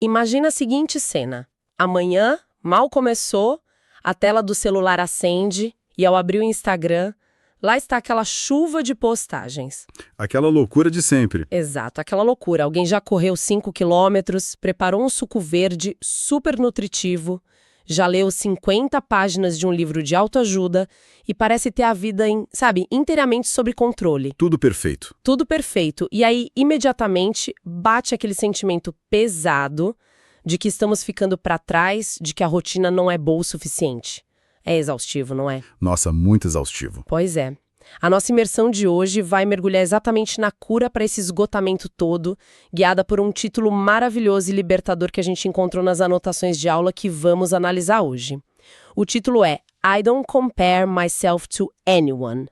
Imagina a seguinte cena. Amanhã, mal começou, a tela do celular acende e ao abrir o Instagram, lá está aquela chuva de postagens. Aquela loucura de sempre. Exato, aquela loucura. Alguém já correu 5 quilômetros, preparou um suco verde super nutritivo, já leu 50 páginas de um livro de autoajuda e parece ter a vida, inteiramente sob controle. Tudo perfeito. Tudo perfeito. E aí, imediatamente, bate aquele sentimento pesado de que estamos ficando para trás, de que a rotina não é boa o suficiente. É exaustivo, não é? Nossa, muito exaustivo. Pois é. A nossa imersão de hoje vai mergulhar exatamente na cura para esse esgotamento todo, guiada por um título maravilhoso e libertador que a gente encontrou nas anotações de aula que vamos analisar hoje. O título é I Don't Compare Myself to Anyone.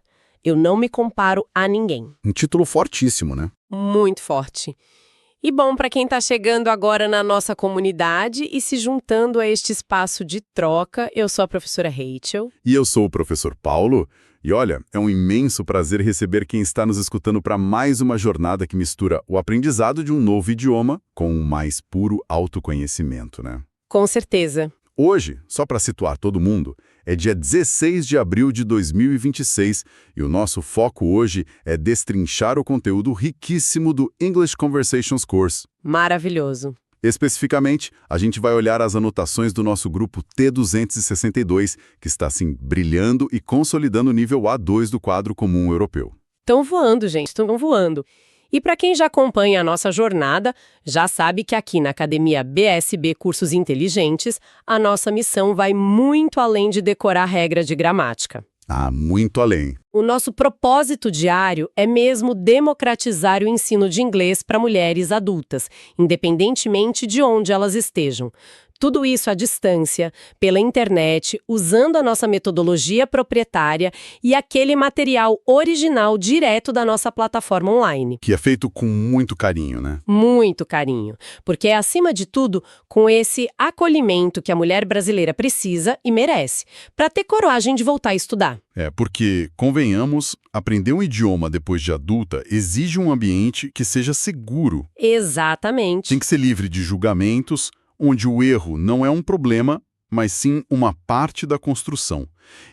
Eu não me comparo a ninguém. Um título fortíssimo, né? Muito forte. E bom, para quem está chegando agora na nossa comunidade e se juntando a este espaço de troca, eu sou a professora Rachel. E eu sou o professor Paulo. E olha, é um imenso prazer receber quem está nos escutando para mais uma jornada que mistura o aprendizado de um novo idioma com o mais puro autoconhecimento, né? Com certeza. Hoje, só para situar todo mundo, é dia 16 de abril de 2026 e o nosso foco hoje é destrinchar o conteúdo riquíssimo do English Conversations Course. Maravilhoso. Especificamente, a gente vai olhar as anotações do nosso grupo T262, que está, assim, brilhando e consolidando o nível A2 do quadro comum europeu. Estão voando, gente, estão voando. E para quem já acompanha a nossa jornada, já sabe que aqui na Academia BSB Cursos Inteligentes, a nossa missão vai muito além de decorar a regra de gramática. Ah, muito além. O nosso propósito diário é mesmo democratizar o ensino de inglês para mulheres adultas, independentemente de onde elas estejam. Tudo isso à distância, pela internet, usando a nossa metodologia proprietária e aquele material original direto da nossa plataforma online. Que é feito com muito carinho, né? Muito carinho, porque é, acima de tudo, com esse acolhimento que a mulher brasileira precisa e merece, para ter coragem de voltar a estudar. É, porque, convenhamos, aprender um idioma depois de adulta exige um ambiente que seja seguro. Exatamente. Tem que ser livre de julgamentos, onde o erro não é um problema, mas sim uma parte da construção.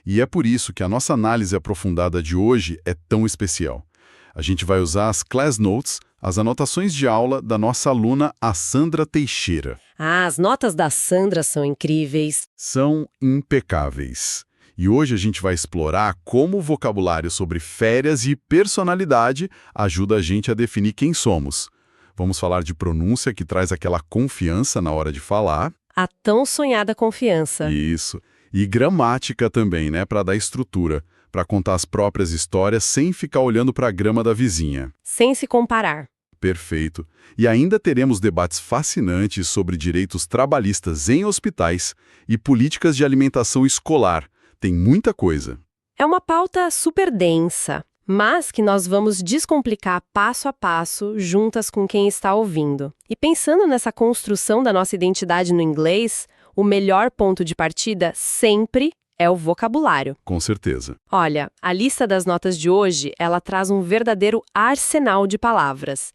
E é por isso que a nossa análise aprofundada de hoje é tão especial. A gente vai usar as Class Notes, as anotações de aula da nossa aluna, a Sandra Teixeira. Ah, as notas da Sandra são incríveis. São impecáveis. E hoje a gente vai explorar como o vocabulário sobre férias e personalidade ajuda a gente a definir quem somos. Vamos falar de pronúncia, que traz aquela confiança na hora de falar. A tão sonhada confiança. Isso. E gramática também, né, para dar estrutura, para contar as próprias histórias sem ficar olhando para a grama da vizinha. Sem se comparar. Perfeito. E ainda teremos debates fascinantes sobre direitos trabalhistas em hospitais e políticas de alimentação escolar. Tem muita coisa. É uma pauta super densa, mas que nós vamos descomplicar passo a passo juntas com quem está ouvindo. E pensando nessa construção da nossa identidade no inglês, o melhor ponto de partida sempre é o vocabulário. Com certeza. Olha, a lista das notas de hoje, ela traz um verdadeiro arsenal de palavras.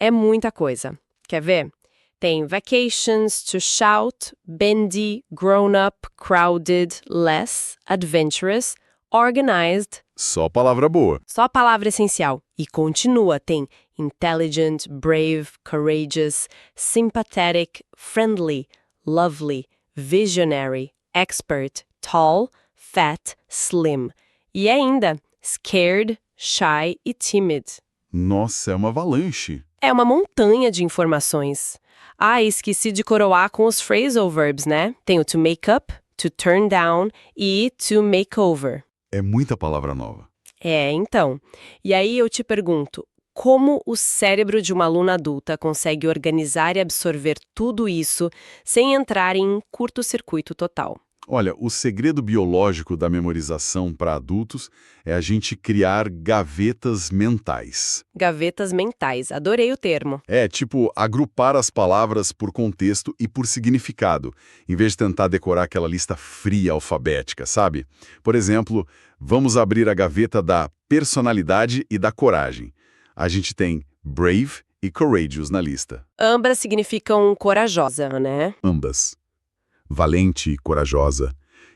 É muita coisa. Quer ver? Tem vacations, to shout, bendy, grown up, crowded, less, adventurous, organized. Só palavra boa. Só a palavra essencial. E continua, tem intelligent, brave, courageous, sympathetic, friendly, lovely, visionary, expert, tall, fat, slim. E ainda, scared, shy e timid. Nossa, é uma avalanche. É uma montanha de informações. Ah, esqueci de coroar com os phrasal verbs, né? Tem o to make up, to turn down e to make over. É muita palavra nova. É, então. E aí eu te pergunto, como o cérebro de uma aluna adulta consegue organizar e absorver tudo isso sem entrar em um curto-circuito total? Olha, o segredo biológico da memorização para adultos é a gente criar gavetas mentais. Gavetas mentais, adorei o termo. É, tipo, agrupar as palavras por contexto e por significado, em vez de tentar decorar aquela lista fria alfabética, sabe? Por exemplo, vamos abrir a gaveta da personalidade e da coragem. A gente tem brave e courageous na lista. Ambas significam corajosa, né? Ambas. Valente e corajosa.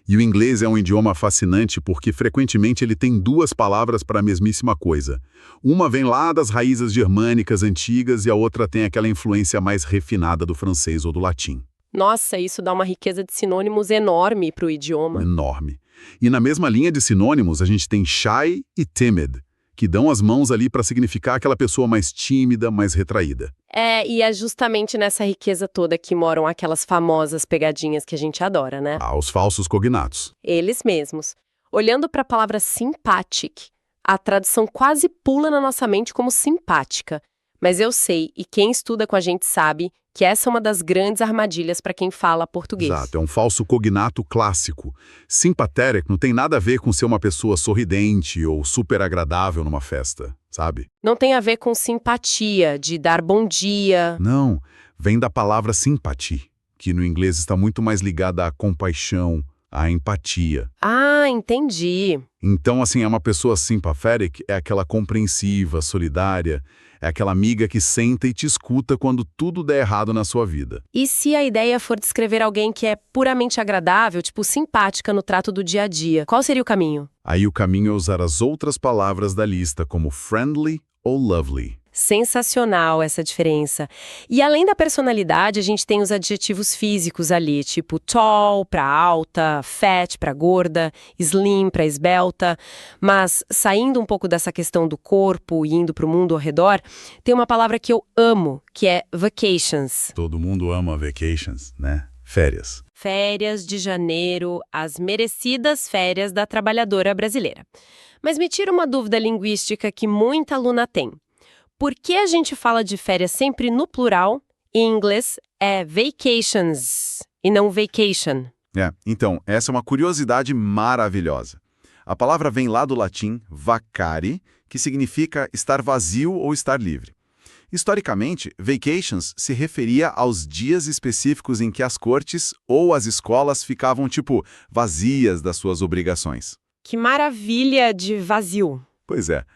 E o inglês é um idioma fascinante porque frequentemente ele tem duas palavras para a mesmíssima coisa. Uma vem lá das raízes germânicas antigas e a outra tem aquela influência mais refinada do francês ou do latim. Nossa, isso dá uma riqueza de sinônimos enorme para o idioma. Enorme. E na mesma linha de sinônimos a gente tem shy e timid, que dão as mãos ali para significar aquela pessoa mais tímida, mais retraída. E é justamente nessa riqueza toda que moram aquelas famosas pegadinhas que a gente adora, né? Os falsos cognatos. Eles mesmos. Olhando para a palavra sympathetic, a tradução quase pula na nossa mente como simpática. Mas eu sei, e quem estuda com a gente sabe, que essa é uma das grandes armadilhas para quem fala português. Exato, é um falso cognato clássico. Sympathetic não tem nada a ver com ser uma pessoa sorridente ou super agradável numa festa, sabe? Não tem a ver com simpatia, de dar bom dia. Não, vem da palavra sympathy, que no inglês está muito mais ligada à compaixão, à empatia. Ah, entendi. Então, assim, é uma pessoa sympathetic, é aquela compreensiva, solidária, é aquela amiga que senta e te escuta quando tudo der errado na sua vida. E se a ideia for descrever alguém que é puramente agradável, tipo simpática no trato do dia a dia, qual seria o caminho? Aí o caminho é usar as outras palavras da lista, como friendly ou lovely. Sensacional essa diferença. E além da personalidade, a gente tem os adjetivos físicos ali, tipo tall para alta, fat para gorda, slim para esbelta. Mas saindo um pouco dessa questão do corpo e indo para o mundo ao redor, tem uma palavra que eu amo, que é vacations. Todo mundo ama vacations, né? Férias. Férias de janeiro, as merecidas férias da trabalhadora brasileira. Mas me tira uma dúvida linguística que muita aluna tem. Por que a gente fala de férias sempre no plural? Em inglês é vacations e não vacation. Então, essa é uma curiosidade maravilhosa. A palavra vem lá do latim vacare, que significa estar vazio ou estar livre. Historicamente, vacations se referia aos dias específicos em que as cortes ou as escolas ficavam, vazias das suas obrigações. Que maravilha de vazio. Pois é.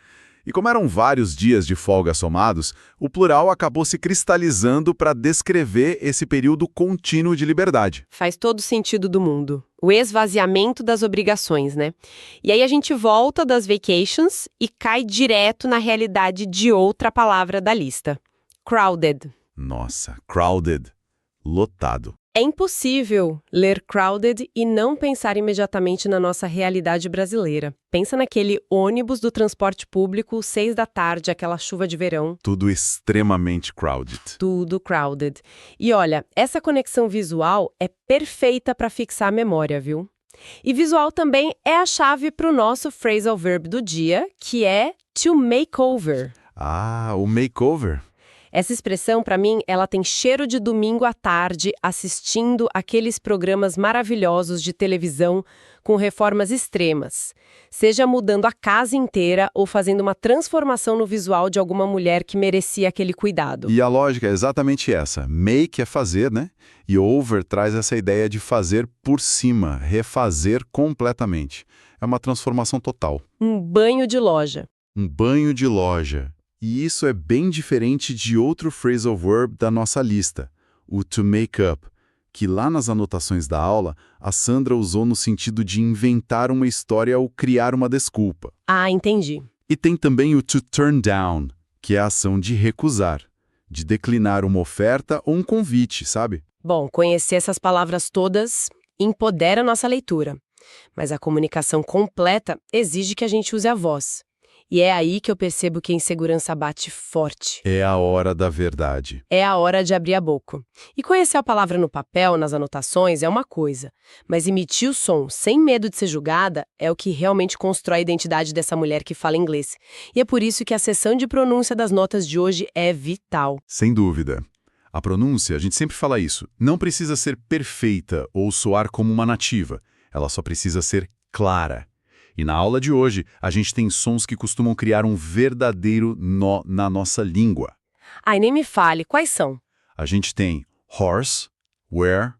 E como eram vários dias de folga somados, o plural acabou se cristalizando para descrever esse período contínuo de liberdade. Faz todo sentido do mundo. O esvaziamento das obrigações, né? E aí a gente volta das vacations e cai direto na realidade de outra palavra da lista. Crowded. Nossa, crowded. Lotado. É impossível ler crowded e não pensar imediatamente na nossa realidade brasileira. Pensa naquele ônibus do transporte público, 6 da tarde, aquela chuva de verão. Tudo extremamente crowded. Tudo crowded. E olha, essa conexão visual é perfeita para fixar a memória, viu? E visual também é a chave para o nosso phrasal verb do dia, que é to make over. O makeover. Essa expressão, para mim, ela tem cheiro de domingo à tarde assistindo aqueles programas maravilhosos de televisão com reformas extremas. Seja mudando a casa inteira ou fazendo uma transformação no visual de alguma mulher que merecia aquele cuidado. E a lógica é exatamente essa. Make é fazer, né? E over traz essa ideia de fazer por cima, refazer completamente. É uma transformação total. Um banho de loja. Um banho de loja. E isso é bem diferente de outro phrasal verb da nossa lista, o to make up, que lá nas anotações da aula, a Sandra usou no sentido de inventar uma história ou criar uma desculpa. Ah, entendi. E tem também o to turn down, que é a ação de recusar, de declinar uma oferta ou um convite, sabe? Bom, conhecer essas palavras todas empodera a nossa leitura, mas a comunicação completa exige que a gente use a voz. E é aí que eu percebo que a insegurança bate forte. É a hora da verdade. É a hora de abrir a boca. E conhecer a palavra no papel, nas anotações, é uma coisa. Mas emitir o som sem medo de ser julgada é o que realmente constrói a identidade dessa mulher que fala inglês. E é por isso que a sessão de pronúncia das notas de hoje é vital. Sem dúvida. A pronúncia, a gente sempre fala isso, não precisa ser perfeita ou soar como uma nativa. Ela só precisa ser clara. E na aula de hoje, a gente tem sons que costumam criar um verdadeiro nó na nossa língua. Ai, nem me fale, quais são? A gente tem horse, where,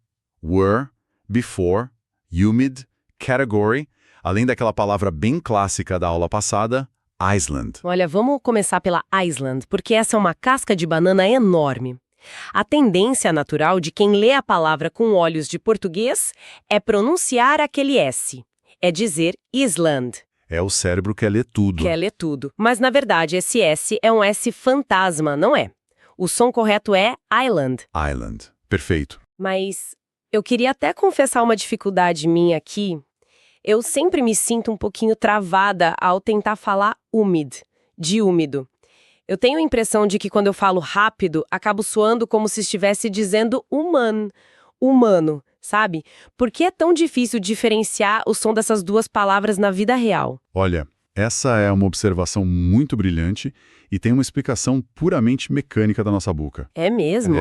were, before, humid, category, além daquela palavra bem clássica da aula passada, Island. Olha, vamos começar pela Iceland, porque essa é uma casca de banana enorme. A tendência natural de quem lê a palavra com olhos de português é pronunciar aquele S. É dizer Island. É o cérebro que quer ler tudo. Quer ler tudo. Mas, na verdade, esse S é um S fantasma, não é? O som correto é Island. Island. Perfeito. Mas eu queria até confessar uma dificuldade minha aqui. Eu sempre me sinto um pouquinho travada ao tentar falar úmido, de úmido. Eu tenho a impressão de que quando eu falo rápido, acabo soando como se estivesse dizendo humano, sabe? Por que é tão difícil diferenciar o som dessas duas palavras na vida real? Olha, essa é uma observação muito brilhante e tem uma explicação puramente mecânica da nossa boca. É mesmo?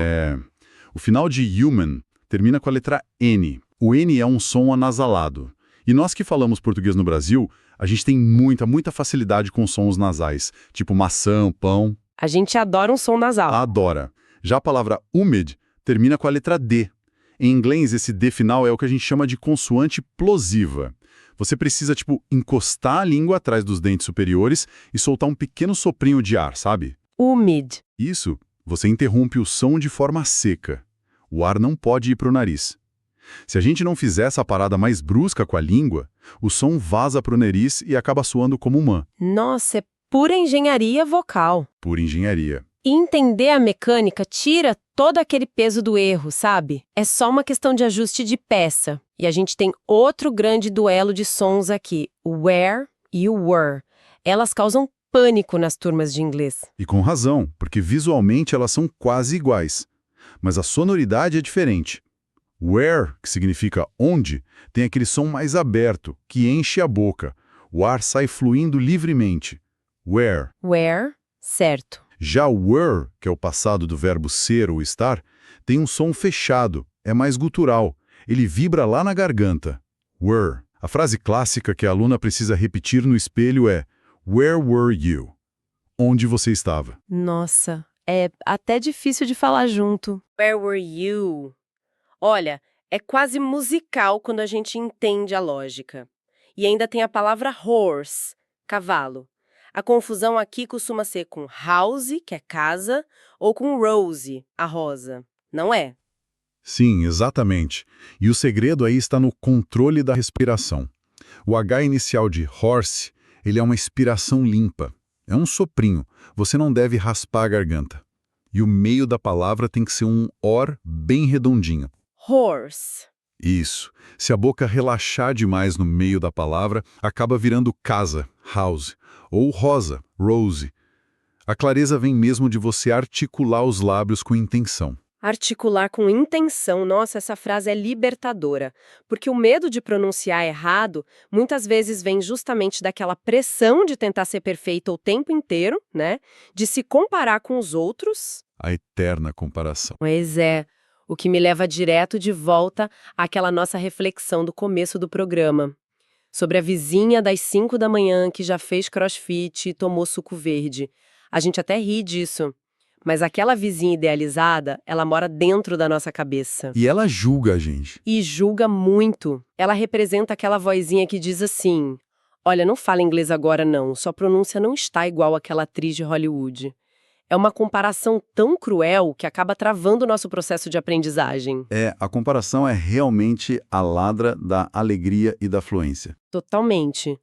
O final de human termina com a letra N. O N é um som anasalado. E nós que falamos português no Brasil, a gente tem muita facilidade com sons nasais, tipo maçã, pão. A gente adora um som nasal. Adora. Já a palavra humid termina com a letra D. Em inglês, esse D final é o que a gente chama de consoante plosiva. Você precisa, encostar a língua atrás dos dentes superiores e soltar um pequeno soprinho de ar, sabe? Humid. Isso, você interrompe o som de forma seca. O ar não pode ir para o nariz. Se a gente não fizer essa parada mais brusca com a língua, o som vaza para o nariz e acaba soando como uma. Nossa, é pura engenharia vocal. Pura engenharia. E entender a mecânica tira todo aquele peso do erro, sabe? É só uma questão de ajuste de peça. E a gente tem outro grande duelo de sons aqui, o where e o were. Elas causam pânico nas turmas de inglês. E com razão, porque visualmente elas são quase iguais. Mas a sonoridade é diferente. Where, que significa onde, tem aquele som mais aberto, que enche a boca. O ar sai fluindo livremente. Where. Where, certo. Já were, que é o passado do verbo ser ou estar, tem um som fechado, é mais gutural. Ele vibra lá na garganta. Were. A frase clássica que a aluna precisa repetir no espelho é Where were you? Onde você estava? Nossa, é até difícil de falar junto. Where were you? Olha, é quase musical quando a gente entende a lógica. E ainda tem a palavra horse, cavalo. A confusão aqui costuma ser com house, que é casa, ou com rose, a rosa. Não é? Sim, exatamente. E o segredo aí está no controle da respiração. O H inicial de horse, ele é uma expiração limpa. É um soprinho. Você não deve raspar a garganta. E o meio da palavra tem que ser um or bem redondinho. Horse. Isso. Se a boca relaxar demais no meio da palavra, acaba virando casa, house, ou rosa, rose. A clareza vem mesmo de você articular os lábios com intenção. Articular com intenção, nossa, essa frase é libertadora. Porque o medo de pronunciar errado muitas vezes vem justamente daquela pressão de tentar ser perfeito o tempo inteiro, né? De se comparar com os outros. A eterna comparação. Pois é. O que me leva direto de volta àquela nossa reflexão do começo do programa. Sobre a vizinha das 5 da manhã que já fez crossfit e tomou suco verde. A gente até ri disso. Mas aquela vizinha idealizada, ela mora dentro da nossa cabeça. E ela julga a gente. E julga muito. Ela representa aquela vozinha que diz assim: olha, não fala inglês agora não, sua pronúncia não está igual àquela atriz de Hollywood. É uma comparação tão cruel que acaba travando o nosso processo de aprendizagem. A comparação é realmente a ladra da alegria e da fluência. Totalmente.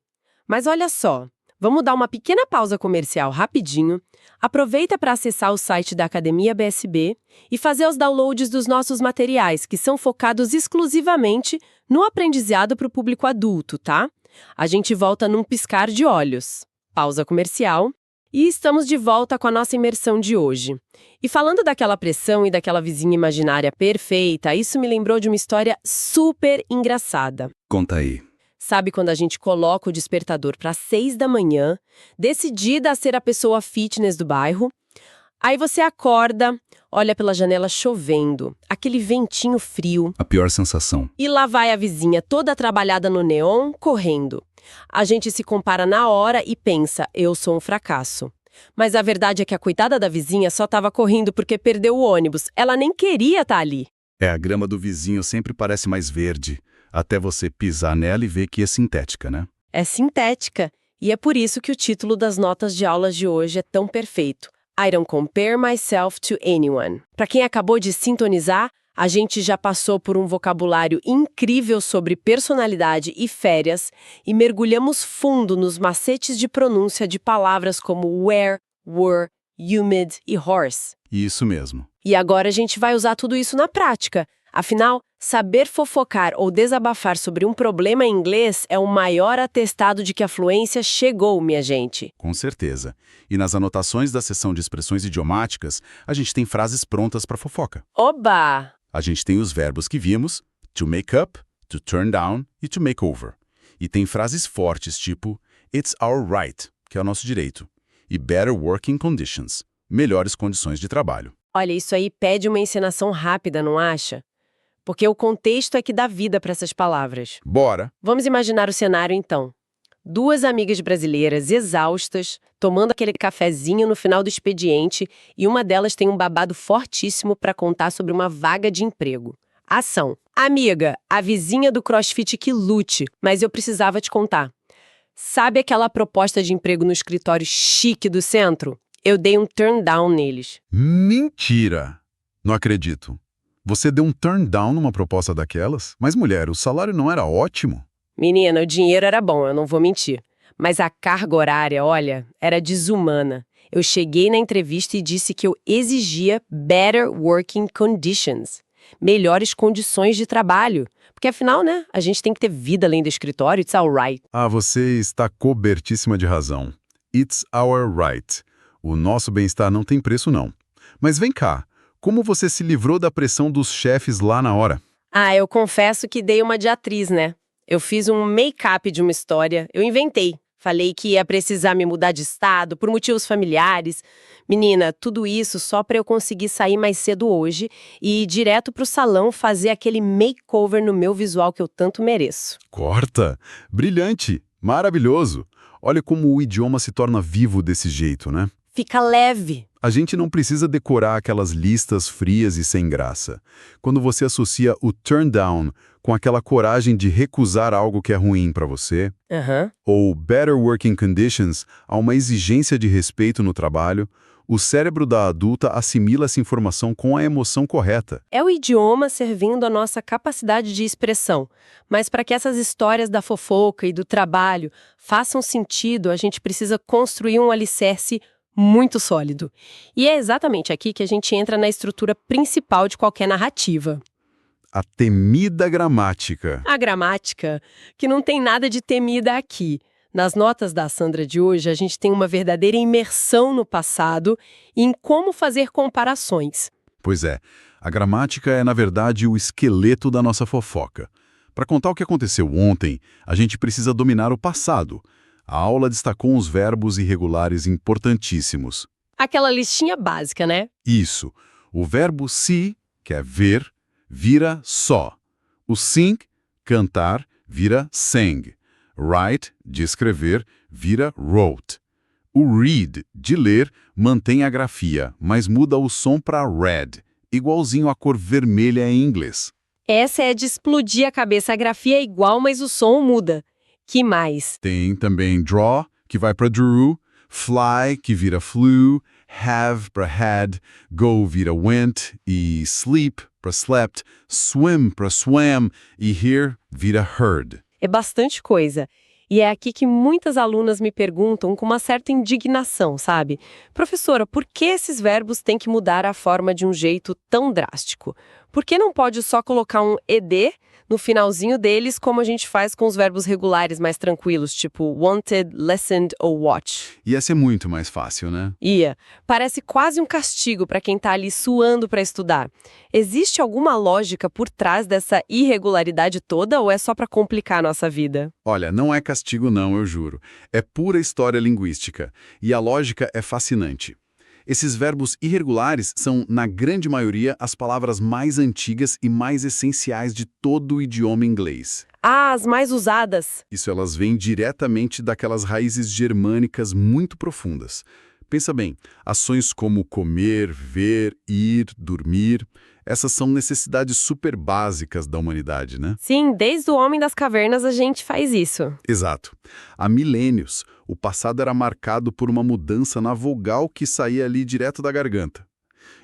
Mas olha só, vamos dar uma pequena pausa comercial rapidinho. Aproveita para acessar o site da Academia BSB e fazer os downloads dos nossos materiais, que são focados exclusivamente no aprendizado para o público adulto, tá? A gente volta num piscar de olhos. Pausa comercial. E estamos de volta com a nossa imersão de hoje. E falando daquela pressão e daquela vizinha imaginária perfeita, isso me lembrou de uma história super engraçada. Conta aí. Sabe quando a gente coloca o despertador para 6 da manhã, decidida a ser a pessoa fitness do bairro? Aí você acorda, olha pela janela chovendo, aquele ventinho frio. A pior sensação. E lá vai a vizinha toda trabalhada no neon, correndo. A gente se compara na hora e pensa, eu sou um fracasso. Mas a verdade é que a coitada da vizinha só estava correndo porque perdeu o ônibus. Ela nem queria estar ali. A grama do vizinho sempre parece mais verde, até você pisar nela e ver que é sintética, né? É sintética. E é por isso que o título das notas de aulas de hoje é tão perfeito. I don't compare myself to anyone. Para quem acabou de sintonizar, a gente já passou por um vocabulário incrível sobre personalidade e férias e mergulhamos fundo nos macetes de pronúncia de palavras como where, were, humid e horse. Isso mesmo. E agora a gente vai usar tudo isso na prática. Afinal, saber fofocar ou desabafar sobre um problema em inglês é o maior atestado de que a fluência chegou, minha gente. Com certeza. E nas anotações da seção de expressões idiomáticas, a gente tem frases prontas para fofoca. Oba! A gente tem os verbos que vimos, to make up, to turn down e to make over. E tem frases fortes tipo it's our right, que é o nosso direito, e better working conditions, melhores condições de trabalho. Olha, isso aí pede uma encenação rápida, não acha? Porque o contexto é que dá vida para essas palavras. Bora! Vamos imaginar o cenário, então. Duas amigas brasileiras exaustas, tomando aquele cafezinho no final do expediente, e uma delas tem um babado fortíssimo para contar sobre uma vaga de emprego. Ação. Amiga, a vizinha do CrossFit que lute, mas eu precisava te contar. Sabe aquela proposta de emprego no escritório chique do centro? Eu dei um turn down neles. Mentira! Não acredito. Você deu um turn down numa proposta daquelas? Mas, mulher, o salário não era ótimo? Menina, o dinheiro era bom, eu não vou mentir. Mas a carga horária, olha, era desumana. Eu cheguei na entrevista e disse que eu exigia better working conditions. Melhores condições de trabalho. Porque afinal, né, a gente tem que ter vida além do escritório, it's alright. Ah, você está cobertíssima de razão. It's our right. O nosso bem-estar não tem preço, não. Mas vem cá, como você se livrou da pressão dos chefes lá na hora? Ah, eu confesso que dei uma de atriz, né? Eu fiz um make-up de uma história, eu inventei. Falei que ia precisar me mudar de estado por motivos familiares. Menina, tudo isso só para eu conseguir sair mais cedo hoje e ir direto pro salão fazer aquele makeover no meu visual que eu tanto mereço. Corta! Brilhante! Maravilhoso! Olha como o idioma se torna vivo desse jeito, né? Fica leve. A gente não precisa decorar aquelas listas frias e sem graça. Quando você associa o turn down com aquela coragem de recusar algo que é ruim para você, ou better working conditions a uma exigência de respeito no trabalho, o cérebro da adulta assimila essa informação com a emoção correta. É o idioma servindo a nossa capacidade de expressão. Mas para que essas histórias da fofoca e do trabalho façam sentido, a gente precisa construir um alicerce muito sólido. E é exatamente aqui que a gente entra na estrutura principal de qualquer narrativa. A temida gramática. A gramática, que não tem nada de temida aqui. Nas notas da Sandra de hoje, a gente tem uma verdadeira imersão no passado e em como fazer comparações. Pois é, a gramática é, na verdade, o esqueleto da nossa fofoca. Para contar o que aconteceu ontem, a gente precisa dominar o passado. A aula destacou uns verbos irregulares importantíssimos. Aquela listinha básica, né? Isso. O verbo see, que é ver, vira só. O sing, cantar, vira sang. Write, de escrever, vira wrote. O read, de ler, mantém a grafia, mas muda o som para red, igualzinho à cor vermelha em inglês. Essa é de explodir a cabeça. A grafia é igual, mas o som muda. Que mais? Tem também draw, que vai para drew, fly, que vira flew, have para had, go vira went, e sleep para slept, swim para swam, e hear vira heard. É bastante coisa. E é aqui que muitas alunas me perguntam com uma certa indignação, sabe? Professora, por que esses verbos têm que mudar a forma de um jeito tão drástico? Por que não pode só colocar um ed no finalzinho deles, como a gente faz com os verbos regulares mais tranquilos, tipo wanted, listened ou watch? Ia ser muito mais fácil, né? Ia. Parece quase um castigo para quem tá ali suando para estudar. Existe alguma lógica por trás dessa irregularidade toda ou é só para complicar a nossa vida? Olha, não é castigo não, eu juro. É pura história linguística. E a lógica é fascinante. Esses verbos irregulares são, na grande maioria, as palavras mais antigas e mais essenciais de todo o idioma inglês. Ah, as mais usadas. Isso elas vêm diretamente daquelas raízes germânicas muito profundas. Pensa bem, ações como comer, ver, ir, dormir, essas são necessidades super básicas da humanidade, né? Sim, desde o homem das cavernas a gente faz isso. Exato. Há milênios, o passado era marcado por uma mudança na vogal que saía ali direto da garganta.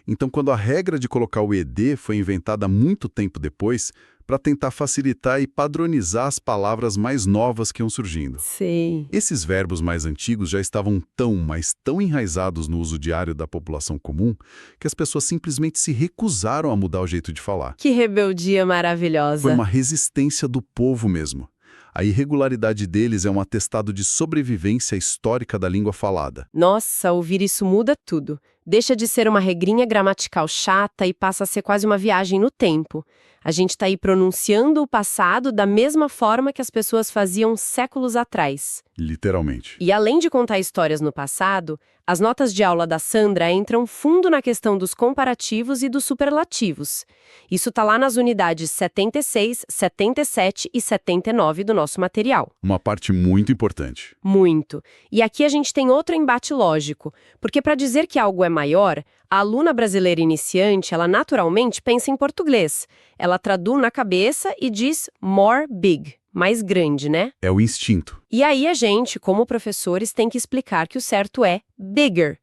Então, quando a regra de colocar o ED foi inventada muito tempo depois, para tentar facilitar e padronizar as palavras mais novas que iam surgindo. Sei. Esses verbos mais antigos já estavam mas tão enraizados no uso diário da população comum, que as pessoas simplesmente se recusaram a mudar o jeito de falar. Que rebeldia maravilhosa. Foi uma resistência do povo mesmo. A irregularidade deles é um atestado de sobrevivência histórica da língua falada. Nossa, ouvir isso muda tudo. Deixa de ser uma regrinha gramatical chata e passa a ser quase uma viagem no tempo. A gente está aí pronunciando o passado da mesma forma que as pessoas faziam séculos atrás. Literalmente. E além de contar histórias no passado, as notas de aula da Sandra entram fundo na questão dos comparativos e dos superlativos. Isso está lá nas unidades 76, 77 e 79 do nosso material. Uma parte muito importante. Muito. E aqui a gente tem outro embate lógico, porque para dizer que algo é maior, a aluna brasileira iniciante, ela naturalmente pensa em português. Ela traduz na cabeça e diz more big, mais grande, né? É o instinto. E aí a gente, como professores, tem que explicar que o certo é bigger.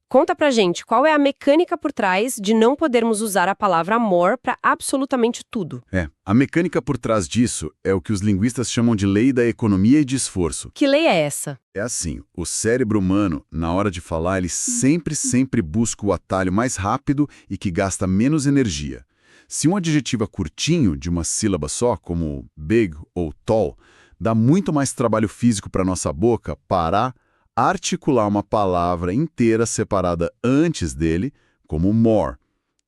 Conta pra gente qual é a mecânica por trás de não podermos usar a palavra more para absolutamente tudo. A mecânica por trás disso é o que os linguistas chamam de lei da economia e de esforço. Que lei é essa? É assim, o cérebro humano, na hora de falar, ele sempre busca o atalho mais rápido e que gasta menos energia. Se um adjetivo é curtinho, de uma sílaba só, como big ou tall, dá muito mais trabalho físico para nossa boca parar, articular uma palavra inteira separada antes dele, como more,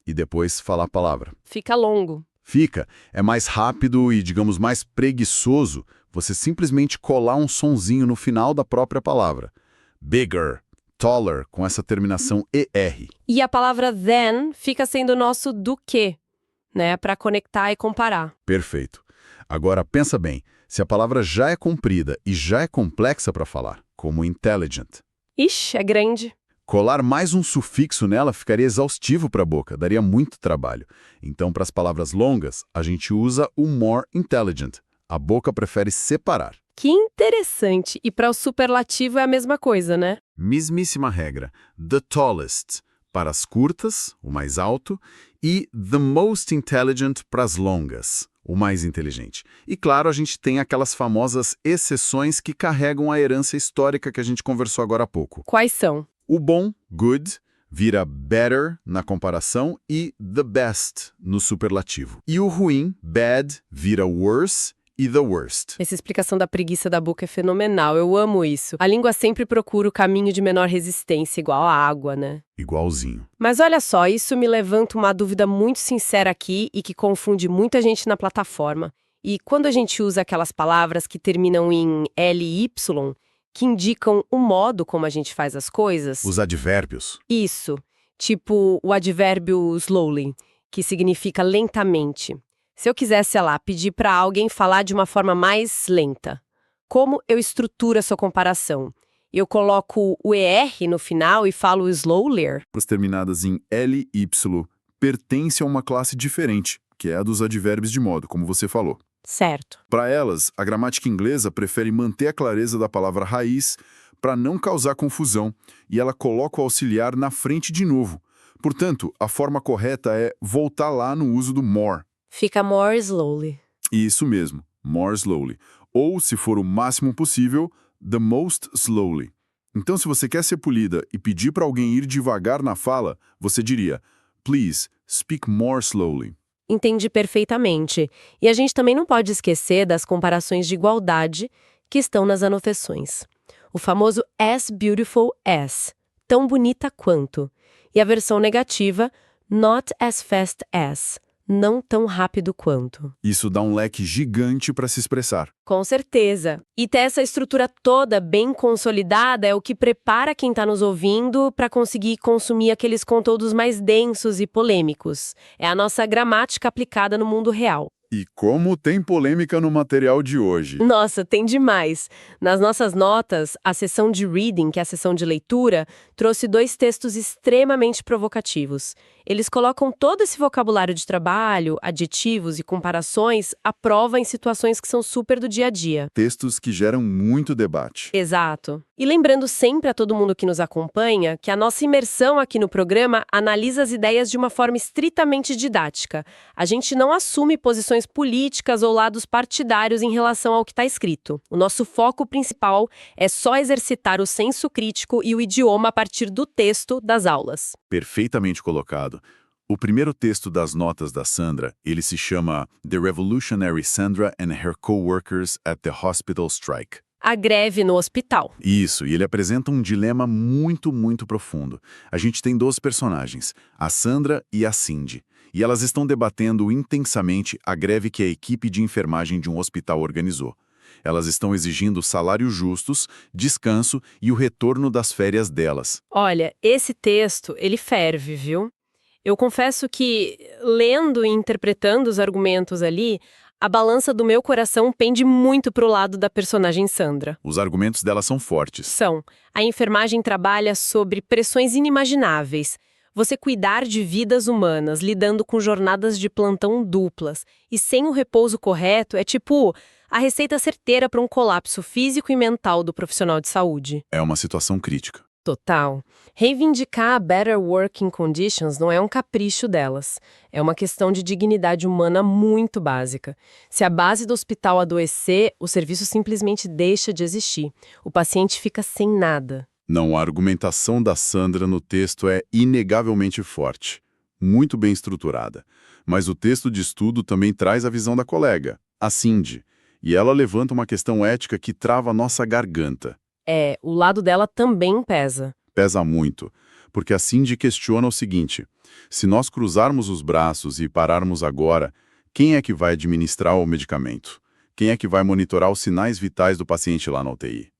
e depois falar a palavra. Fica longo. Fica. É mais rápido e, digamos, mais preguiçoso você simplesmente colar um sonzinho no final da própria palavra. Bigger, taller, com essa terminação ER. E a palavra then fica sendo o nosso do que, né, para conectar e comparar. Perfeito. Agora, pensa bem, se a palavra já é comprida e já é complexa para falar, como intelligent, Ixi, é grande. colar mais um sufixo nela ficaria exaustivo para a boca, daria muito trabalho. Então, para as palavras longas, a gente usa o more intelligent. A boca prefere separar. Que interessante. E para o superlativo é a mesma coisa, né? Mesmíssima regra. The tallest, para as curtas, o mais alto, e the most intelligent para as longas, o mais inteligente. E claro, a gente tem aquelas famosas exceções que carregam a herança histórica que a gente conversou agora há pouco. Quais são? O bom, good, vira better na comparação e the best no superlativo. E o ruim, bad, vira worse e the worst. Essa explicação da preguiça da boca é fenomenal, eu amo isso. A língua sempre procura o caminho de menor resistência, igual a água, né? Igualzinho. Mas olha só, isso me levanta uma dúvida muito sincera aqui e que confunde muita gente na plataforma. E quando a gente usa aquelas palavras que terminam em LY, que indicam o modo como a gente faz as coisas... Os advérbios. Isso, tipo o advérbio slowly, que significa lentamente. Se eu quisesse, sei lá, pedir para alguém falar de uma forma mais lenta, como eu estruturo essa comparação? Eu coloco o ER no final e falo slowlier? As terminadas em LY pertencem a uma classe diferente, que é a dos advérbios de modo, como você falou. Certo. Para elas, a gramática inglesa prefere manter a clareza da palavra raiz para não causar confusão, e ela coloca o auxiliar na frente de novo. Portanto, a forma correta é voltar lá no uso do more. Fica more slowly. Isso mesmo, more slowly. Ou, se for o máximo possível, the most slowly. Então, se você quer ser polida e pedir para alguém ir devagar na fala, você diria, please, speak more slowly. Entendi perfeitamente. E a gente também não pode esquecer das comparações de igualdade que estão nas anotações. O famoso as beautiful as, tão bonita quanto. E a versão negativa, not as fast as, não tão rápido quanto. Isso dá um leque gigante para se expressar. Com certeza. E ter essa estrutura toda bem consolidada é o que prepara quem está nos ouvindo para conseguir consumir aqueles conteúdos mais densos e polêmicos. É a nossa gramática aplicada no mundo real. E como tem polêmica no material de hoje. Nossa, tem demais. Nas nossas notas, a seção de reading, que é a seção de leitura, trouxe 2 textos extremamente provocativos. Eles colocam todo esse vocabulário de trabalho, adjetivos e comparações à prova em situações que são super do dia a dia. Textos que geram muito debate. Exato. E lembrando sempre a todo mundo que nos acompanha que a nossa imersão aqui no programa analisa as ideias de uma forma estritamente didática. A gente não assume posições políticas ou lados partidários em relação ao que está escrito. O nosso foco principal é só exercitar o senso crítico e o idioma a partir do texto das aulas. Perfeitamente colocado. O primeiro texto das notas da Sandra, ele se chama The Revolutionary Sandra and Her Co-Workers at the Hospital Strike. A greve no hospital. Isso, e ele apresenta um dilema muito, muito profundo. A gente tem 2 personagens, a Sandra e a Cindy, e elas estão debatendo intensamente a greve que a equipe de enfermagem de um hospital organizou. Elas estão exigindo salários justos, descanso e o retorno das férias delas. Olha, esse texto, ele ferve, viu? Eu confesso que, lendo e interpretando os argumentos ali, a balança do meu coração pende muito pro lado da personagem Sandra. Os argumentos dela são fortes. São. A enfermagem trabalha sobre pressões inimagináveis. Você cuidar de vidas humanas, lidando com jornadas de plantão duplas e sem o repouso correto é tipo a receita certeira para um colapso físico e mental do profissional de saúde. É uma situação crítica. Total. Reivindicar better working conditions não é um capricho delas. É uma questão de dignidade humana muito básica. Se a base do hospital adoecer, o serviço simplesmente deixa de existir. O paciente fica sem nada. Não, a argumentação da Sandra no texto é inegavelmente forte, muito bem estruturada. Mas o texto de estudo também traz a visão da colega, a Cindy, e ela levanta uma questão ética que trava a nossa garganta. O lado dela também pesa. Pesa muito, porque a Cindy questiona o seguinte: se nós cruzarmos os braços e pararmos agora, quem é que vai administrar o medicamento? Quem é que vai monitorar os sinais vitais do paciente lá na UTI?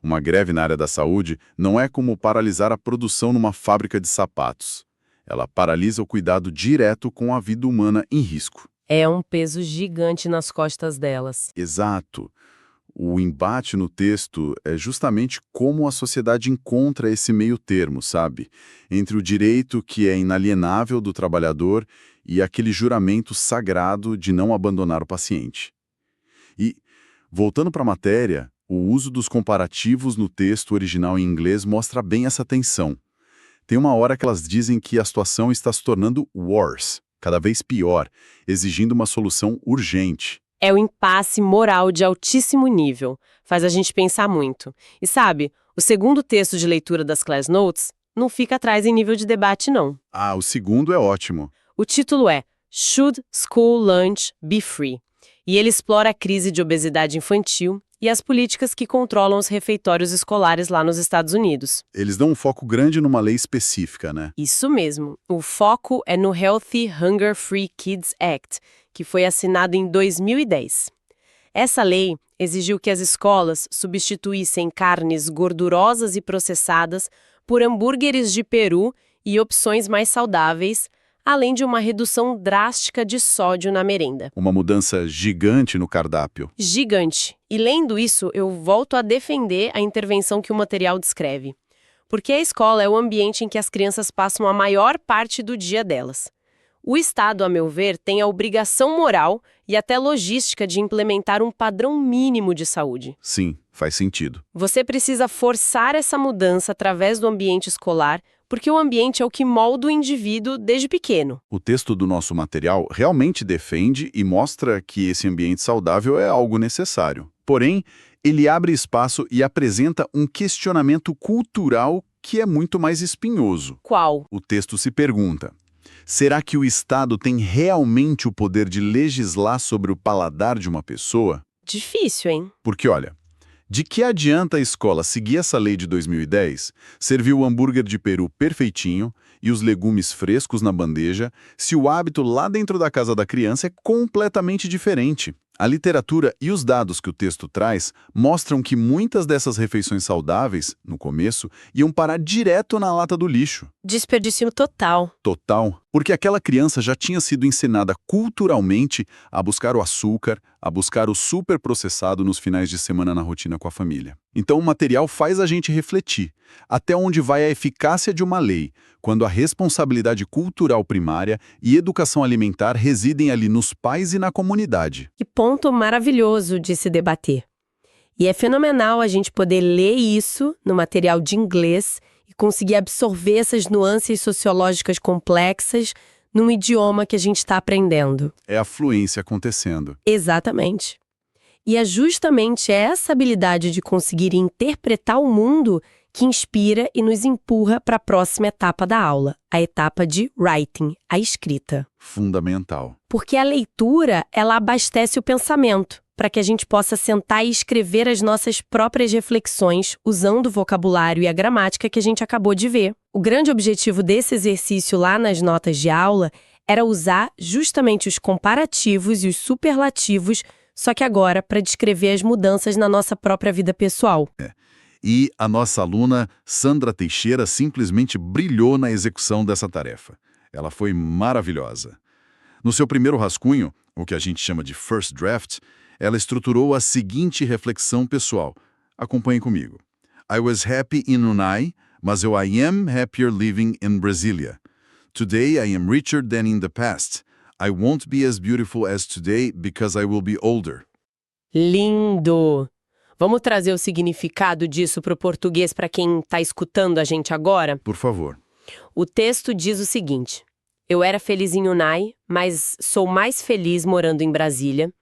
Uma greve na área da saúde não é como paralisar a produção numa fábrica de sapatos. Ela paralisa o cuidado direto com a vida humana em risco. É um peso gigante nas costas delas. Exato. O embate no texto é justamente como a sociedade encontra esse meio termo, sabe? Entre o direito que é inalienável do trabalhador e aquele juramento sagrado de não abandonar o paciente. E, voltando para a matéria, o uso dos comparativos no texto original em inglês mostra bem essa tensão. Tem uma hora que elas dizem que a situação está se tornando worse, cada vez pior, exigindo uma solução urgente. É o impasse moral de altíssimo nível. Faz a gente pensar muito. E sabe, o segundo texto de leitura das Class Notes não fica atrás em nível de debate, não. Ah, o segundo é ótimo. O título é Should School Lunch Be Free? E ele explora a crise de obesidade infantil e as políticas que controlam os refeitórios escolares lá nos Estados Unidos. Eles dão um foco grande numa lei específica, né? Isso mesmo. O foco é no Healthy Hunger Free Kids Act, que foi assinado em 2010. Essa lei exigiu que as escolas substituíssem carnes gordurosas e processadas por hambúrgueres de peru e opções mais saudáveis, além de uma redução drástica de sódio na merenda. Uma mudança gigante no cardápio. Gigante. E lendo isso, eu volto a defender a intervenção que o material descreve. Porque a escola é o ambiente em que as crianças passam a maior parte do dia delas. O Estado, a meu ver, tem a obrigação moral e até logística de implementar um padrão mínimo de saúde. Sim, faz sentido. Você precisa forçar essa mudança através do ambiente escolar, porque o ambiente é o que molda o indivíduo desde pequeno. O texto do nosso material realmente defende e mostra que esse ambiente saudável é algo necessário. Porém, ele abre espaço e apresenta um questionamento cultural que é muito mais espinhoso. Qual? O texto se pergunta: será que o Estado tem realmente o poder de legislar sobre o paladar de uma pessoa? Difícil, hein? Porque, olha, de que adianta a escola seguir essa lei de 2010, servir o hambúrguer de peru perfeitinho e os legumes frescos na bandeja, se o hábito lá dentro da casa da criança é completamente diferente? A literatura e os dados que o texto traz mostram que muitas dessas refeições saudáveis, no começo, iam parar direto na lata do lixo. Desperdício total. Total. Porque aquela criança já tinha sido ensinada culturalmente a buscar o açúcar, a buscar o superprocessado nos finais de semana na rotina com a família. Então o material faz a gente refletir até onde vai a eficácia de uma lei, quando a responsabilidade cultural primária e educação alimentar residem ali nos pais e na comunidade. Que ponto maravilhoso de se debater. E é fenomenal a gente poder ler isso no material de inglês e conseguir absorver essas nuances sociológicas complexas num idioma que a gente está aprendendo. É a fluência acontecendo. Exatamente. E é justamente essa habilidade de conseguir interpretar o mundo que inspira e nos empurra para a próxima etapa da aula, a etapa de writing, a escrita. Fundamental. Porque a leitura, ela abastece o pensamento, para que a gente possa sentar e escrever as nossas próprias reflexões usando o vocabulário e a gramática que a gente acabou de ver. O grande objetivo desse exercício lá nas notas de aula era usar justamente os comparativos e os superlativos, só que agora para descrever as mudanças na nossa própria vida pessoal. E a nossa aluna Sandra Teixeira simplesmente brilhou na execução dessa tarefa. Ela foi maravilhosa. No seu primeiro rascunho, o que a gente chama de first draft, ela estruturou a seguinte reflexão pessoal. Acompanhe comigo. I was happy in Unai, mas I am happier living in Brasília. Today I am richer than in the past. I won't be as beautiful as today because I will be older. Lindo! Vamos trazer o significado disso para o português para quem está escutando a gente agora? Por favor. O texto diz o seguinte: eu era feliz em Unai, mas sou mais feliz morando em Brasília.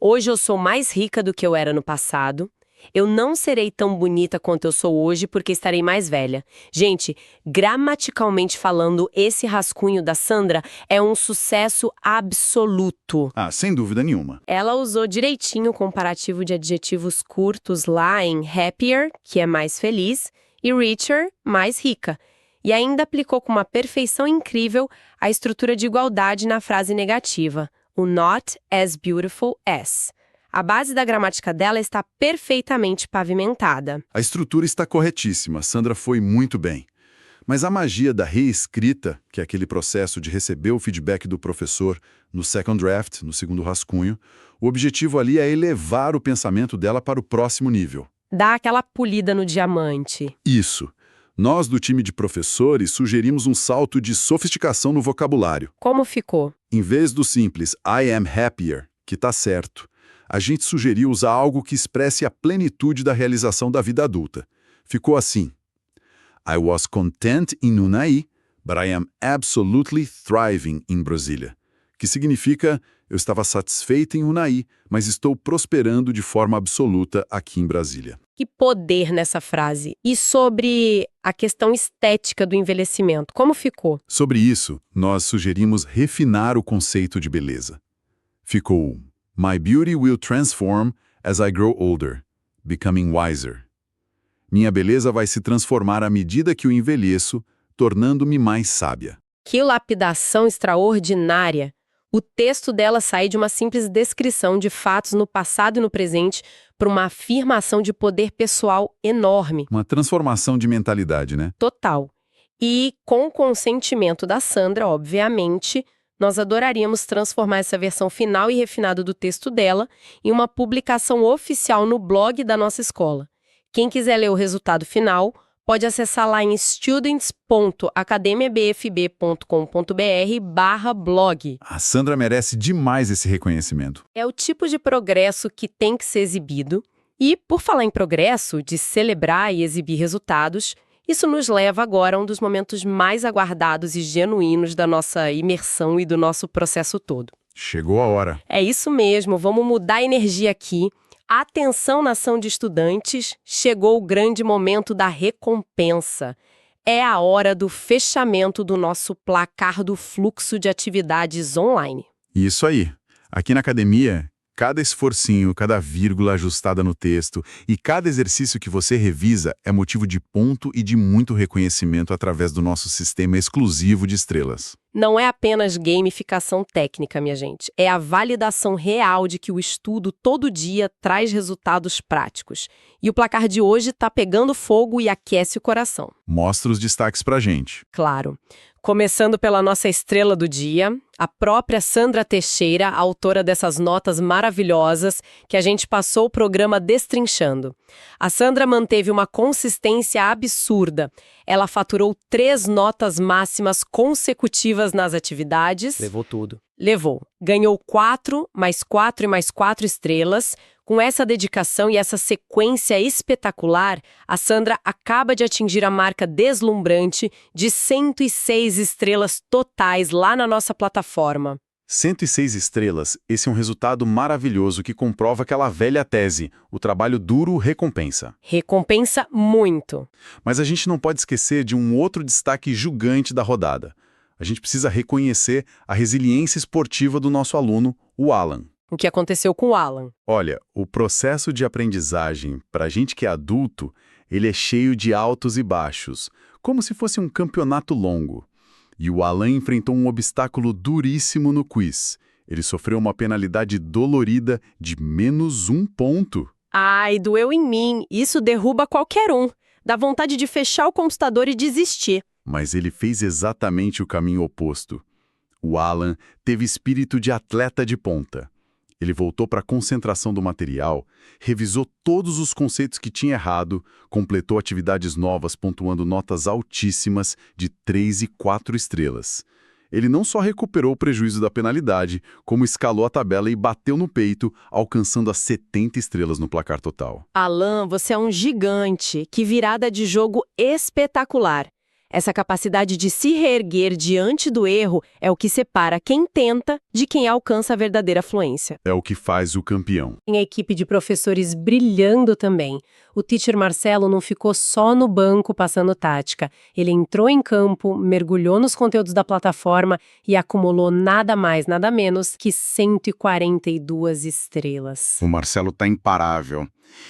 Hoje eu sou mais rica do que eu era no passado. Eu não serei tão bonita quanto eu sou hoje porque estarei mais velha. Gente, gramaticalmente falando, esse rascunho da Sandra é um sucesso absoluto. Ah, sem dúvida nenhuma. Ela usou direitinho o comparativo de adjetivos curtos lá em happier, que é mais feliz, e richer, mais rica. E ainda aplicou com uma perfeição incrível a estrutura de igualdade na frase negativa, o not as beautiful as. A base da gramática dela está perfeitamente pavimentada. A estrutura está corretíssima, Sandra foi muito bem. Mas a magia da reescrita, que é aquele processo de receber o feedback do professor no second draft, no segundo rascunho, o objetivo ali é elevar o pensamento dela para o próximo nível. Dá aquela polida no diamante. Isso. Nós, do time de professores, sugerimos um salto de sofisticação no vocabulário. Como ficou? Em vez do simples I am happier, que está certo, a gente sugeriu usar algo que expresse a plenitude da realização da vida adulta. Ficou assim: I was content in Unai, but I am absolutely thriving in Brasília. Que significa, eu estava satisfeita em Unai, mas estou prosperando de forma absoluta aqui em Brasília. Que poder nessa frase. E sobre a questão estética do envelhecimento, como ficou? Sobre isso, nós sugerimos refinar o conceito de beleza. Ficou: My beauty will transform as I grow older, becoming wiser. Minha beleza vai se transformar à medida que eu envelheço, tornando-me mais sábia. Que lapidação extraordinária! O texto dela sai de uma simples descrição de fatos no passado e no presente para uma afirmação de poder pessoal enorme. Uma transformação de mentalidade, né? Total. E, com o consentimento da Sandra, obviamente, nós adoraríamos transformar essa versão final e refinada do texto dela em uma publicação oficial no blog da nossa escola. Quem quiser ler o resultado final, pode acessar lá em students.academiabfb.com.br/blog. A Sandra merece demais esse reconhecimento. É o tipo de progresso que tem que ser exibido. E, por falar em progresso, de celebrar e exibir resultados, isso nos leva agora a um dos momentos mais aguardados e genuínos da nossa imersão e do nosso processo todo. Chegou a hora. É isso mesmo, vamos mudar a energia aqui. Atenção, nação de estudantes, chegou o grande momento da recompensa. É a hora do fechamento do nosso placar do fluxo de atividades online. Isso aí. Aqui na academia, Cada esforcinho, cada vírgula ajustada no texto e cada exercício que você revisa é motivo de ponto e de muito reconhecimento através do nosso sistema exclusivo de estrelas. Não é apenas gamificação técnica, minha gente. É a validação real de que o estudo todo dia traz resultados práticos. E o placar de hoje tá pegando fogo e aquece o coração. Mostra os destaques pra gente. Claro. Começando pela nossa estrela do dia, a própria Sandra Teixeira, autora dessas notas maravilhosas que a gente passou o programa destrinchando. A Sandra manteve uma consistência absurda. Ela faturou 3 notas máximas consecutivas nas atividades. Levou tudo. Levou. Ganhou 4, mais 4 e mais 4 estrelas. Com essa dedicação e essa sequência espetacular, a Sandra acaba de atingir a marca deslumbrante de 106 estrelas totais lá na nossa plataforma. 106 estrelas, esse é um resultado maravilhoso que comprova aquela velha tese, o trabalho duro recompensa. Recompensa muito. Mas a gente não pode esquecer de um outro destaque julgante da rodada. A gente precisa reconhecer a resiliência esportiva do nosso aluno, o Alan. O que aconteceu com o Alan? Olha, o processo de aprendizagem, para a gente que é adulto, ele é cheio de altos e baixos, como se fosse um campeonato longo. E o Alan enfrentou um obstáculo duríssimo no quiz. Ele sofreu uma penalidade dolorida de -1 ponto. Ai, doeu em mim. Isso derruba qualquer um. Dá vontade de fechar o computador e desistir. Mas ele fez exatamente o caminho oposto. O Alan teve espírito de atleta de ponta. Ele voltou para a concentração do material, revisou todos os conceitos que tinha errado, completou atividades novas pontuando notas altíssimas de 3 e 4 estrelas. Ele não só recuperou o prejuízo da penalidade, como escalou a tabela e bateu no peito, alcançando as 70 estrelas no placar total. Alan, você é um gigante. Que virada de jogo espetacular. Essa capacidade de se reerguer diante do erro é o que separa quem tenta de quem alcança a verdadeira fluência. É o que faz o campeão. Tem a equipe de professores brilhando também. O teacher Marcelo não ficou só no banco passando tática. Ele entrou em campo, mergulhou nos conteúdos da plataforma e acumulou nada mais, nada menos que 142 estrelas. O Marcelo está imparável.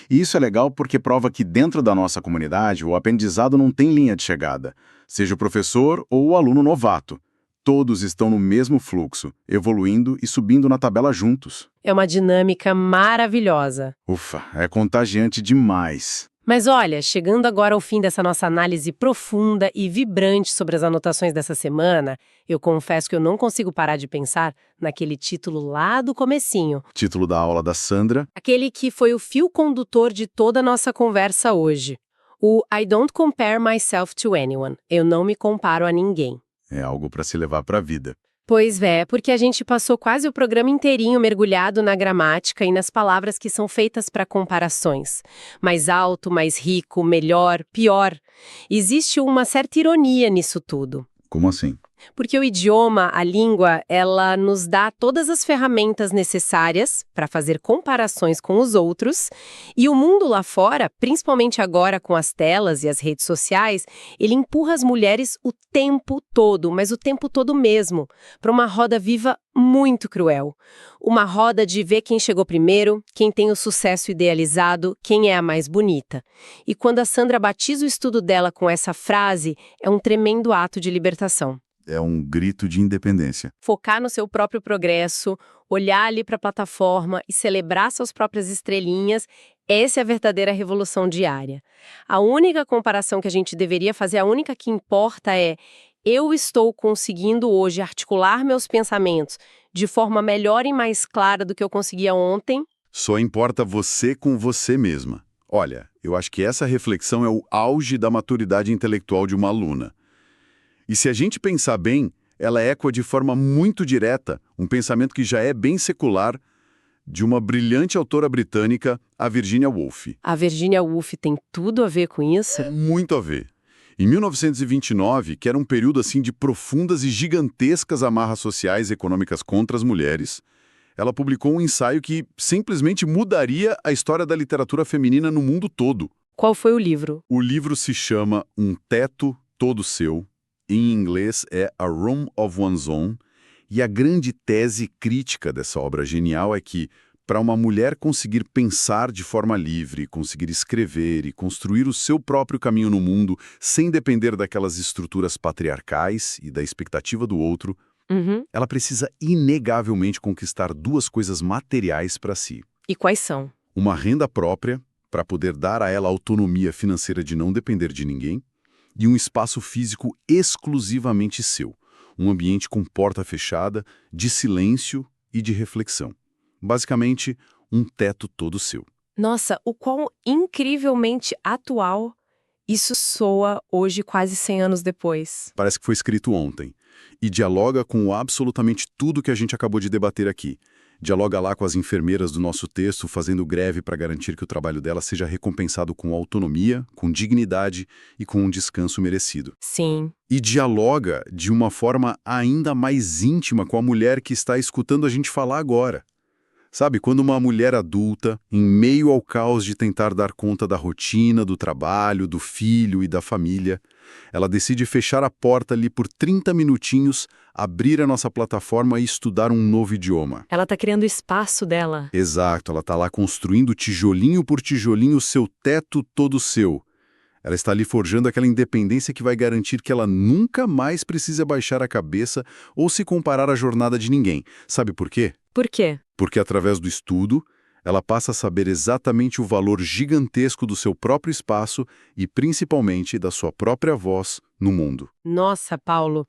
E isso é legal porque prova que dentro da nossa comunidade o aprendizado não tem linha de chegada. Seja o professor ou o aluno novato. Todos estão no mesmo fluxo, evoluindo e subindo na tabela juntos. É uma dinâmica maravilhosa. Ufa, é contagiante demais. Mas olha, chegando agora ao fim dessa nossa análise profunda e vibrante sobre as anotações dessa semana, eu confesso que eu não consigo parar de pensar naquele título lá do comecinho. Título da aula da Sandra. Aquele que foi o fio condutor de toda a nossa conversa hoje. O I don't compare myself to anyone. Eu não me comparo a ninguém. É algo para se levar para a vida. Pois é, porque a gente passou quase o programa inteirinho mergulhado na gramática e nas palavras que são feitas para comparações. Mais alto, mais rico, melhor, pior. Existe uma certa ironia nisso tudo. Como assim? Porque o idioma, a língua, ela nos dá todas as ferramentas necessárias para fazer comparações com os outros, e o mundo lá fora, principalmente agora com as telas e as redes sociais, ele empurra as mulheres o tempo todo, mas o tempo todo mesmo, para uma roda viva muito cruel. Uma roda de ver quem chegou primeiro, quem tem o sucesso idealizado, quem é a mais bonita. E quando a Sandra batiza o estudo dela com essa frase, é um tremendo ato de libertação. É um grito de independência. Focar no seu próprio progresso, olhar ali para a plataforma e celebrar suas próprias estrelinhas, essa é a verdadeira revolução diária. A única comparação que a gente deveria fazer, a única que importa é: eu estou conseguindo hoje articular meus pensamentos de forma melhor e mais clara do que eu conseguia ontem? Só importa você com você mesma. Olha, eu acho que essa reflexão é o auge da maturidade intelectual de uma aluna. E se a gente pensar bem, ela ecoa de forma muito direta um pensamento que já é bem secular de uma brilhante autora britânica, a Virginia Woolf. A Virginia Woolf tem tudo a ver com isso? Muito a ver. Em 1929, que era um período assim de profundas e gigantescas amarras sociais e econômicas contra as mulheres, ela publicou um ensaio que simplesmente mudaria a história da literatura feminina no mundo todo. Qual foi o livro? O livro se chama Um Teto Todo Seu. Em inglês é A Room of One's Own, e a grande tese crítica dessa obra genial é que, para uma mulher conseguir pensar de forma livre, conseguir escrever e construir o seu próprio caminho no mundo sem depender daquelas estruturas patriarcais e da expectativa do outro, Uhum. ela precisa inegavelmente conquistar duas coisas materiais para si. E quais são? Uma renda própria, para poder dar a ela a autonomia financeira de não depender de ninguém, e um espaço físico exclusivamente seu, um ambiente com porta fechada, de silêncio e de reflexão. Basicamente, um teto todo seu. Nossa, o quão incrivelmente atual isso soa hoje, quase 100 anos depois. Parece que foi escrito ontem. E dialoga com absolutamente tudo que a gente acabou de debater aqui. Dialoga lá com as enfermeiras do nosso texto, fazendo greve para garantir que o trabalho dela seja recompensado com autonomia, com dignidade e com um descanso merecido. Sim. E dialoga de uma forma ainda mais íntima com a mulher que está escutando a gente falar agora. Sabe, quando uma mulher adulta, em meio ao caos de tentar dar conta da rotina, do trabalho, do filho e da família, ela decide fechar a porta ali por 30 minutinhos, abrir a nossa plataforma e estudar um novo idioma. Ela tá criando o espaço dela. Exato, ela está lá construindo tijolinho por tijolinho o seu teto todo seu. Ela está ali forjando aquela independência que vai garantir que ela nunca mais precisa baixar a cabeça ou se comparar à jornada de ninguém. Sabe por quê? Por quê? Porque através do estudo, ela passa a saber exatamente o valor gigantesco do seu próprio espaço e principalmente da sua própria voz no mundo. Nossa, Paulo,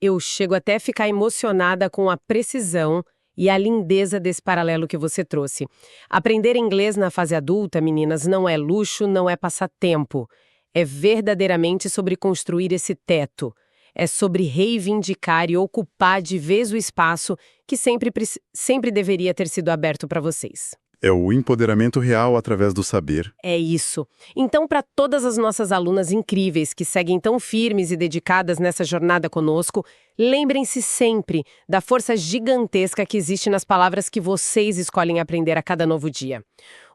eu chego até a ficar emocionada com a precisão e a lindeza desse paralelo que você trouxe. Aprender inglês na fase adulta, meninas, não é luxo, não é passatempo. É verdadeiramente sobre construir esse teto. É sobre reivindicar e ocupar de vez o espaço que sempre deveria ter sido aberto para vocês. É o empoderamento real através do saber. É isso. Então, para todas as nossas alunas incríveis que seguem tão firmes e dedicadas nessa jornada conosco, lembrem-se sempre da força gigantesca que existe nas palavras que vocês escolhem aprender a cada novo dia.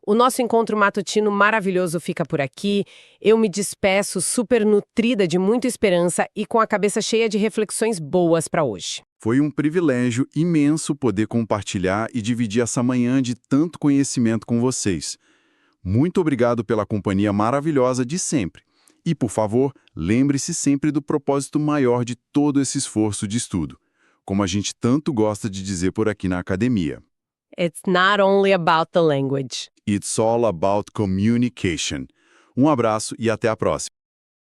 O nosso encontro matutino maravilhoso fica por aqui. Eu me despeço super nutrida de muita esperança e com a cabeça cheia de reflexões boas para hoje. Foi um privilégio imenso poder compartilhar e dividir essa manhã de tanto conhecimento com vocês. Muito obrigado pela companhia maravilhosa de sempre. E, por favor, lembre-se sempre do propósito maior de todo esse esforço de estudo, como a gente tanto gosta de dizer por aqui na academia. It's not only about the language. It's all about communication. Um abraço e até a próxima.